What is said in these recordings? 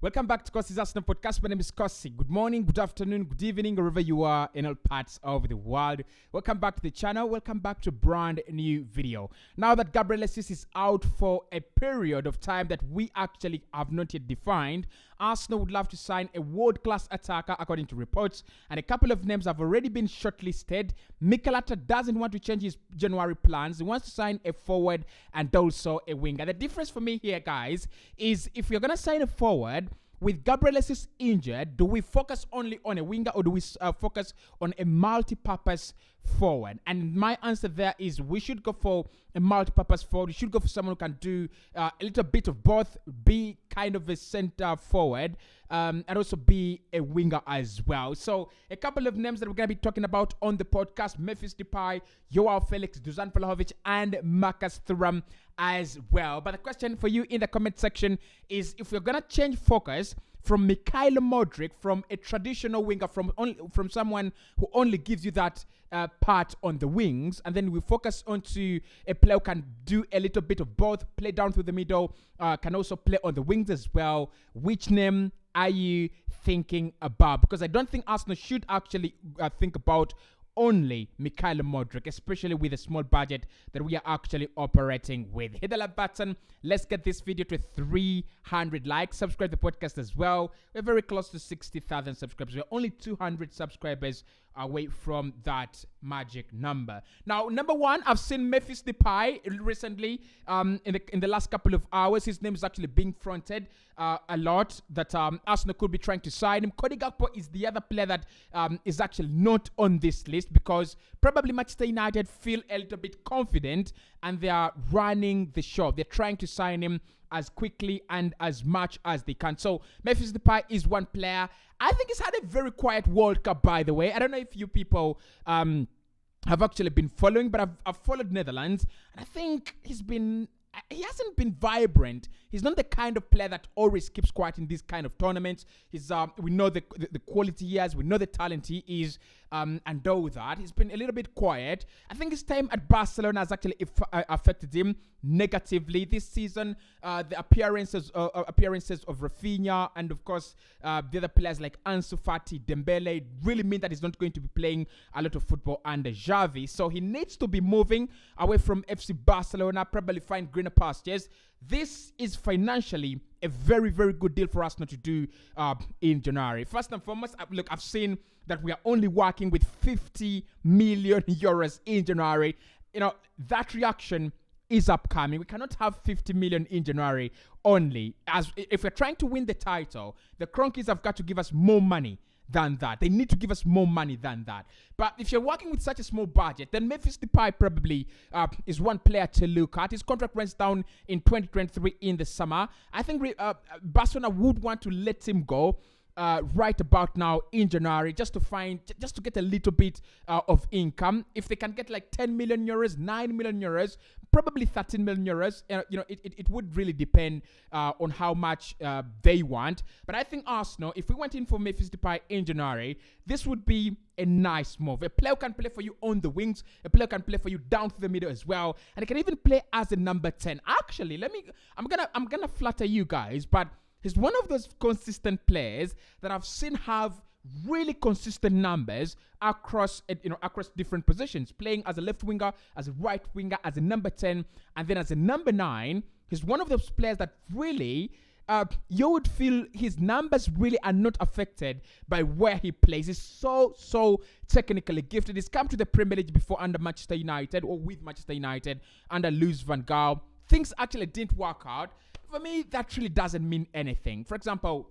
Welcome back to Cossy's Arsenal podcast. My name is Cossy. Good morning, good afternoon, good evening, wherever you are in all parts of the world. Welcome back to the channel. Welcome back to a brand new video. Now that Gabriel Jesus is out for a period of time that we actually have not yet defined, Arsenal would love to sign a world-class attacker according to reports, and a couple of names have already been shortlisted. Mikel Arteta doesn't want to change his January plans. He wants to sign a forward and also a winger. The difference for me here, guys, is if you're going to sign a forward, with Gabriel Jesus injured, do we focus only on a winger or do we focus on a multi-purpose forward? And my answer there is we should go for a multi-purpose forward. We should go for someone who can do a little bit of both, be kind of a center forward, and also be a winger as well. So a couple of names that we're going to be talking about on the podcast: Memphis Depay, Joelle Felix, Dusan Vlahovic, and Marcus Thuram as well. But the question for you in the comment section is, if we're going to change focus from Mikhail Modric, from a traditional winger, from someone who only gives you that part on the wings, and then we focus onto a player who can do a little bit of both, play down through the middle, can also play on the wings as well, which name are you thinking about? Because I don't think Arsenal should actually think about only Mikhail Modric, especially with a small budget that we are actually operating with. Hit the like button. Let's get this video to 300 likes. Subscribe to the podcast as well. We're very close to 60,000 subscribers. We're only 200 subscribers away from that magic number. Now, number one, I've seen Memphis Depay recently in the last couple of hours. His name is actually being fronted a lot, that Arsenal could be trying to sign him. Cody Gakpo is the other player that is actually not on this list, because probably Manchester United feel a little bit confident and they are running the show. They're trying to sign him as quickly and as much as they can. So Memphis Depay is one player. I think he's had a very quiet World Cup, by the way. I don't know if you people have actually been following, but I've followed Netherlands, and I think he hasn't been vibrant. He's not the kind of player that always keeps quiet in these kind of tournaments. We know the quality he has. We know the talent he is. And though that, he's been a little bit quiet. I think his time at Barcelona has actually affected him negatively this season. The appearances of Rafinha and, of course, the other players like Ansu Fati, Dembele really mean that he's not going to be playing a lot of football under Xavi. So he needs to be moving away from FC Barcelona, probably find greener pastures. This is financially a very, very good deal for us not to do in January. First and foremost, look, I've seen that we are only working with 50 million euros in January. You know, that reaction is upcoming. We cannot have 50 million in January only. As if we're trying to win the title, the Cronkies have got to give us more money than that. They need to give us more money than that. But if you're working with such a small budget, then Memphis Depay probably is one player to look at. His contract runs down in 2023 in the summer. I think Barcelona would want to let him go right about now in January, just to get a little bit of income. If they can get like 10 million euros, 9 million euros, probably 13 million euros, it would really depend on how much they want. But I think Arsenal, if we went in for Memphis Depay in January, this would be a nice move. A player can play for you on the wings, a player can play for you down to the middle as well, and he can even play as a number 10. Actually, I'm gonna flatter you guys, but he's one of those consistent players that I've seen have really consistent numbers across different positions, playing as a left winger, as a right winger, as a number 10, and then as a number 9. He's one of those players that really you would feel his numbers really are not affected by where he plays. He's so technically gifted. He's come to the Premier League before under Manchester United, or with Manchester United under Louis van Gaal. Things actually didn't work out. For me, that really doesn't mean anything. For example,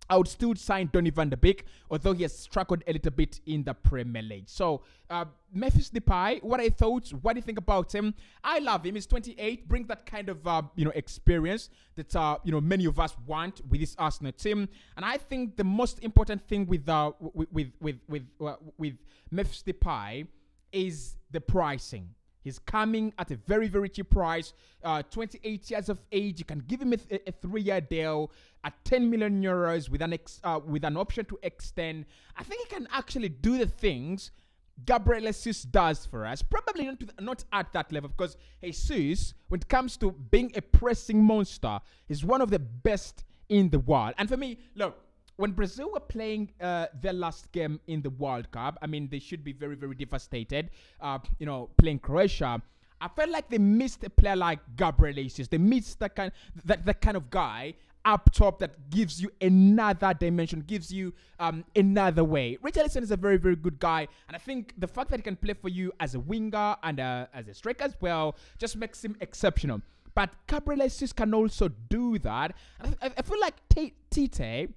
I would still sign Donny van de Beek, although he has struggled a little bit in the Premier League. So, Memphis Depay, what do you think about him? I love him. He's 28, brings that kind of, experience that, many of us want with this Arsenal team. And I think the most important thing with Memphis Depay is the pricing. He's coming at a very, very cheap price. 28 years of age. You can give him a 3-year deal at 10 million euros with an option to extend. I think he can actually do the things Gabriel Jesus does for us. Probably not at that level, because Jesus, when it comes to being a pressing monster, is one of the best in the world. And for me, look, when Brazil were playing their last game in the World Cup, I mean, they should be very, very devastated, playing Croatia. I felt like they missed a player like Gabriel Jesus. They missed that kind of guy up top that gives you another dimension, gives you another way. Richarlison is a very, very good guy, and I think the fact that he can play for you as a winger and as a striker as well just makes him exceptional. But Gabriel Jesus can also do that. And I feel like Tite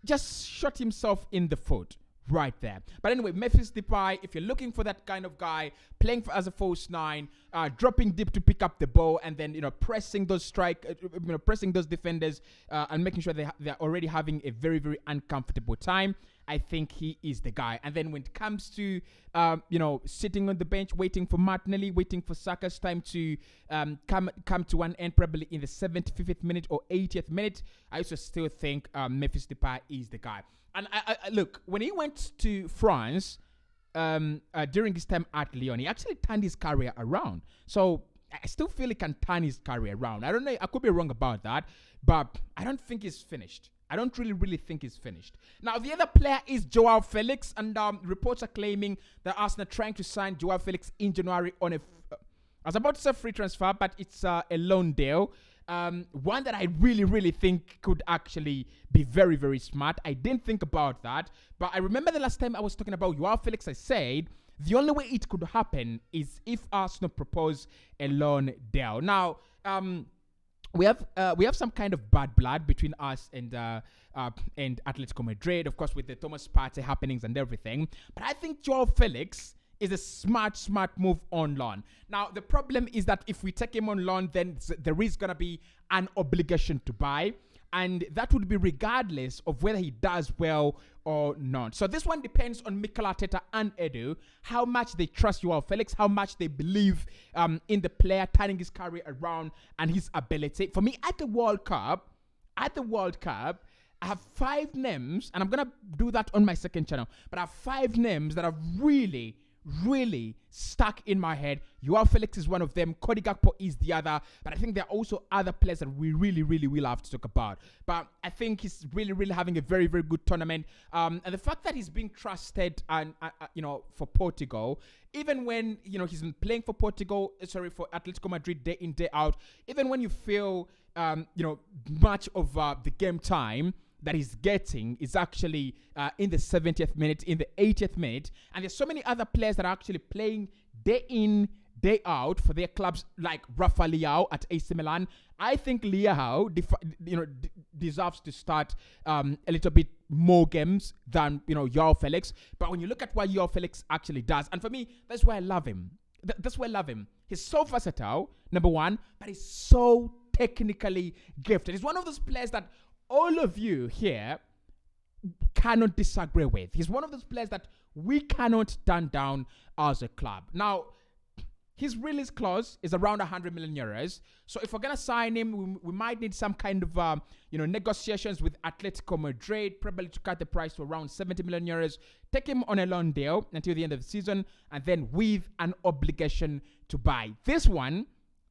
just shot himself in the foot right there. But anyway, Memphis Depay, if you're looking for that kind of guy, playing as a false nine, dropping deep to pick up the ball, and then pressing those pressing those defenders, and making sure they're already having a very, very uncomfortable time, I think he is the guy. And then when it comes to sitting on the bench, waiting for Martinelli, waiting for Saka's time to come to one end, probably in the 75th minute or 80th minute, I also still think Memphis Depay is the guy. And I look, when he went to France during his time at Lyon, he actually turned his career around. So I still feel he can turn his career around. I don't know, I could be wrong about that, but I don't think he's finished. I don't really think he's finished. Now, the other player is Joelle Felix, and reports are claiming that Arsenal are trying to sign Joelle Felix in January on I was about to say free transfer, but it's a loan deal. One that I really think could actually be very, very smart. I didn't think about that, but I remember the last time I was talking about Joao Felix, I said the only way it could happen is if Arsenal propose a loan deal. Now, we have some kind of bad blood between us and Atletico Madrid, of course, with the Thomas Partey happenings and everything. But I think Joao Felix is a smart move on loan. Now, the problem is that if we take him on loan, then there is going to be an obligation to buy. And that would be regardless of whether he does well or not. So this one depends on Mikel Arteta and Edu, how much they trust Joao Felix, how much they believe in the player turning his career around and his ability. For me, at the World Cup, I have 5 names, and I'm going to do that on my second channel, but I have 5 names that have really stuck in my head. Joao Felix is one of them. Cody Gakpo is the other. But I think there are also other players that we really will have to talk about. But I think he's really having a very, very good tournament. And the fact that he's being trusted and for Portugal, even when he's been playing for for Atletico Madrid day in, day out, even when you feel much of the game time that he's getting is actually in the 70th minute, in the 80th minute. And there's so many other players that are actually playing day in, day out for their clubs, like Rafa Leao at AC Milan. I think Leao deserves to start a little bit more games than Joao Felix. But when you look at what Joao Felix actually does, and for me, that's why I love him. That's why I love him. He's so versatile, number one, but he's so technically gifted. He's one of those players that all of you here cannot disagree with. He's one of those players that we cannot turn down as a club. Now, his release clause is around 100 million euros. So if we're going to sign him, we might need some kind of, negotiations with Atletico Madrid, probably to cut the price to around 70 million euros, take him on a loan deal until the end of the season, and then with an obligation to buy. This one,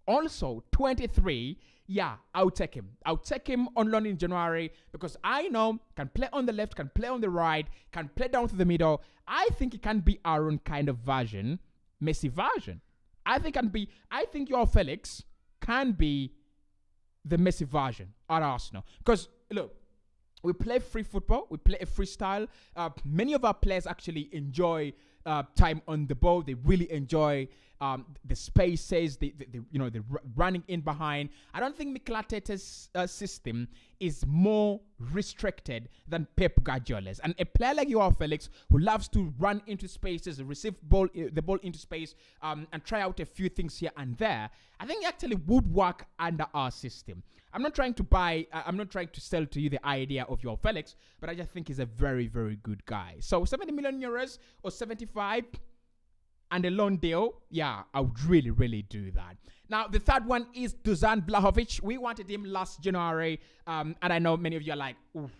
also 23, yeah, I'll take him. I'll take him on loan in January because I know can play on the left, can play on the right, can play down to the middle. I think he can be our own kind of version, Messi version. I think Joao Felix can be the Messi version at Arsenal. Because, look, we play free football. We play a freestyle. Many of our players actually enjoy time on the ball. They really enjoy the spaces, the running in behind. I don't think Mikel Arteta's system is more restricted than Pep Guardiola's. And a player like Joao Felix, who loves to run into spaces, receive the ball into space, and try out a few things here and there, I think actually would work under our system. I'm not trying to sell to you the idea of Joao Felix, but I just think he's a very, very good guy. So 70 million euros or 75 and a loan deal, yeah, I would really do that. Now, the third one is Dusan Vlahovic. We wanted him last January, and I know many of you are like, oof,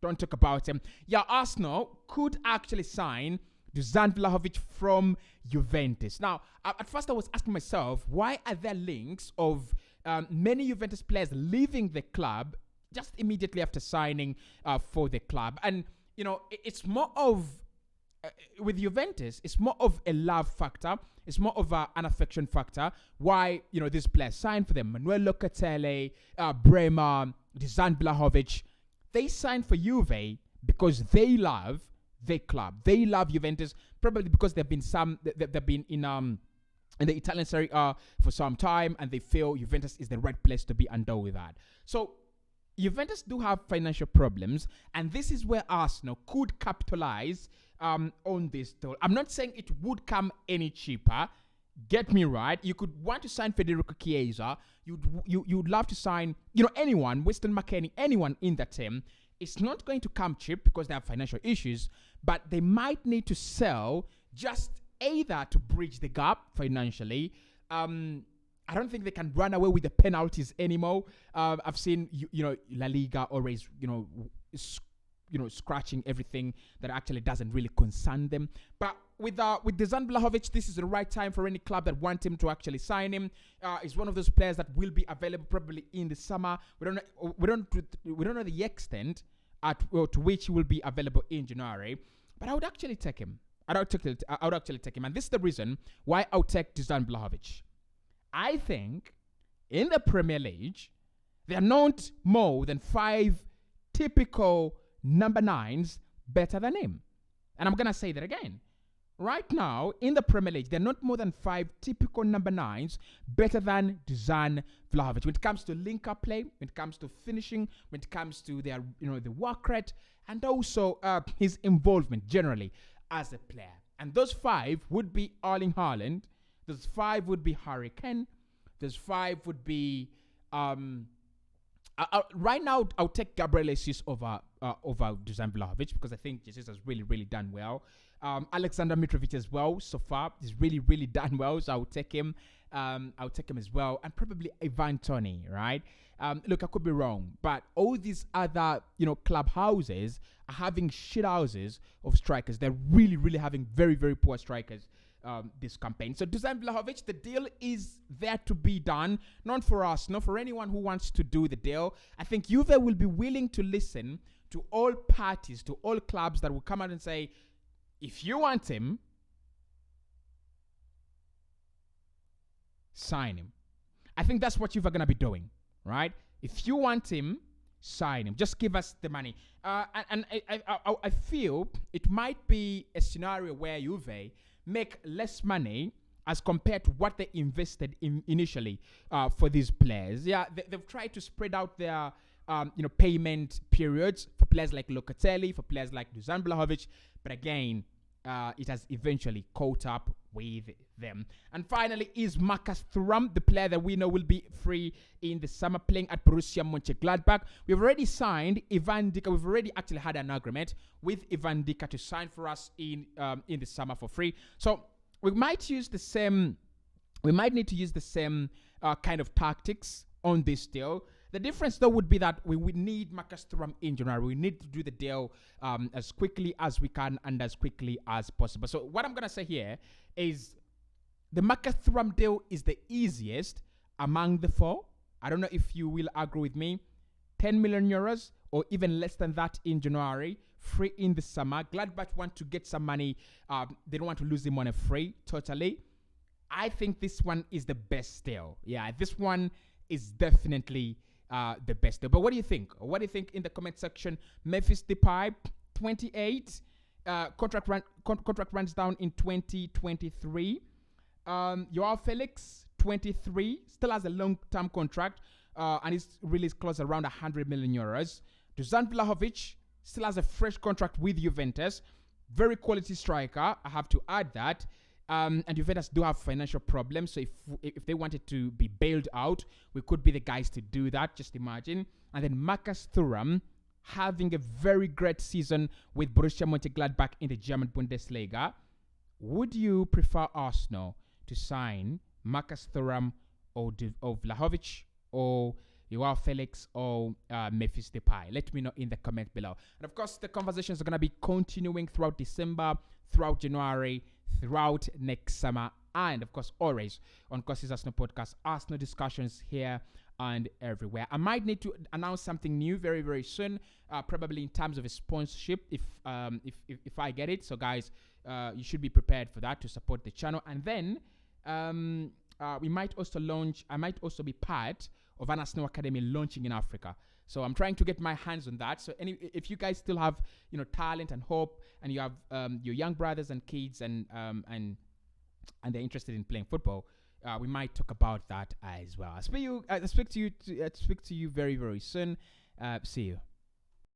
don't talk about him. Yeah, Arsenal could actually sign Dusan Vlahovic from Juventus. Now, at first I was asking myself, why are there links of many Juventus players leaving the club just immediately after signing for the club. And, it's more of, with Juventus, it's more of a love factor. It's more of an affection factor. Why, these players signed for them. Manuel Locatelli, Bremer, Dusan Vlahovic. They signed for Juve because they love their club. They love Juventus, probably because they've been in the Italian Serie A for some time, and they feel Juventus is the right place to be and do with that. So Juventus do have financial problems, and this is where Arsenal could capitalize on this deal. I'm not saying it would come any cheaper. Get me right. You could want to sign Federico Chiesa. You'd love to sign, anyone, Winston McKennie, anyone in that team. It's not going to come cheap because they have financial issues, but they might need to sell just either to bridge the gap financially. I don't think they can run away with the penalties anymore. I've seen La Liga always scratching everything that actually doesn't really concern them. But with Dusan Vlahovic, this is the right time for any club that want him to actually sign him. He's one of those players that will be available probably in the summer. We don't know the extent to which he will be available in January. But I would actually take him. I would actually take him, and this is the reason why I'll take Dusan Vlahovic. I think in the Premier League, there are not more than 5 typical number 9s better than him. And I'm going to say that again. Right now, in the Premier League, there are not more than 5 typical number 9s better than Dusan Vlahovic. When it comes to link-up play, when it comes to finishing, when it comes to their, the work rate, and also his involvement generally as a player. And those 5 would be Erling Haaland. Those 5 would be Harry Kane. Those 5 would be right now. I'll take Gabriel Jesus over Dusan Vlahovic because I think Jesus has really, really done well. Alexander Mitrovic as well. So far, he's really, really done well. So I'll take him. I'll take him as well, and probably Ivan Toney. Right? Look, I could be wrong, but all these other clubhouses are having shit houses of strikers. They're really, really having very, very poor strikers. This campaign. So Dusan Vlahovic, the deal is there to be done. Not for us, not for anyone who wants to do the deal. I think Juve will be willing to listen to all parties, to all clubs that will come out and say, if you want him, sign him. I think that's what Juve are going to be doing, right? If you want him, sign him. Just give us the money. And I feel it might be a scenario where Juve make less money as compared to what they invested in initially for these players. Yeah, they've tried to spread out their payment periods for players like Locatelli, for players like Dusan Vlahovic, but again, it has eventually caught up with them. And finally is Marcus Thuram, the player that we know will be free in the summer, playing at Borussia Mönchengladbach. We've already signed Ivan Dika. We've already actually had an agreement with Ivan Dika to sign for us in the summer for free. So we might use the same. We might need to use the same kind of tactics on this deal. The difference, though, would be that we would need Marcus Thuram in January. We need to do the deal as quickly as we can and as quickly as possible. So what I'm going to say here is the Marcus Thuram deal is the easiest among the 4. I don't know if you will agree with me. 10 million euros or even less than that in January, free in the summer. Gladbach want to get some money. They don't want to lose him on a free, totally. I think this one is the best deal. Yeah, this one is definitely the best deal. But what do you think? What do you think in the comment section? Memphis Depay, 28. Contract runs down in 2023. Joelle Felix, 23. Still has a long-term contract. And his release clause around 100 million euros. Dusan Vlahovic still has a fresh contract with Juventus. Very quality striker. I have to add that. And Juventus do have financial problems. So if they wanted to be bailed out, we could be the guys to do that. Just imagine. And then Marcus Thuram having a very great season with Borussia Mönchengladbach in the German Bundesliga. Would you prefer Arsenal to sign Marcus Thuram or Vlahovic or Joelle Felix or Memphis Depay? Let me know in the comment below. And of course, the conversations are going to be continuing throughout December, throughout January, throughout next summer, and of course, always on Cossy's Arsenal podcast, Arsenal discussions here and everywhere. I might need to announce something new very very soon, probably in terms of a sponsorship if I get it. So guys, you should be prepared for that to support the channel. And then we might also launch. I might also be part of an Arsenal Academy launching in Africa. So I'm trying to get my hands on that. So if you guys still have talent and hope, and you have your young brothers and kids and they're interested in playing football, we might talk about that as well. I speak to you very very soon. See you.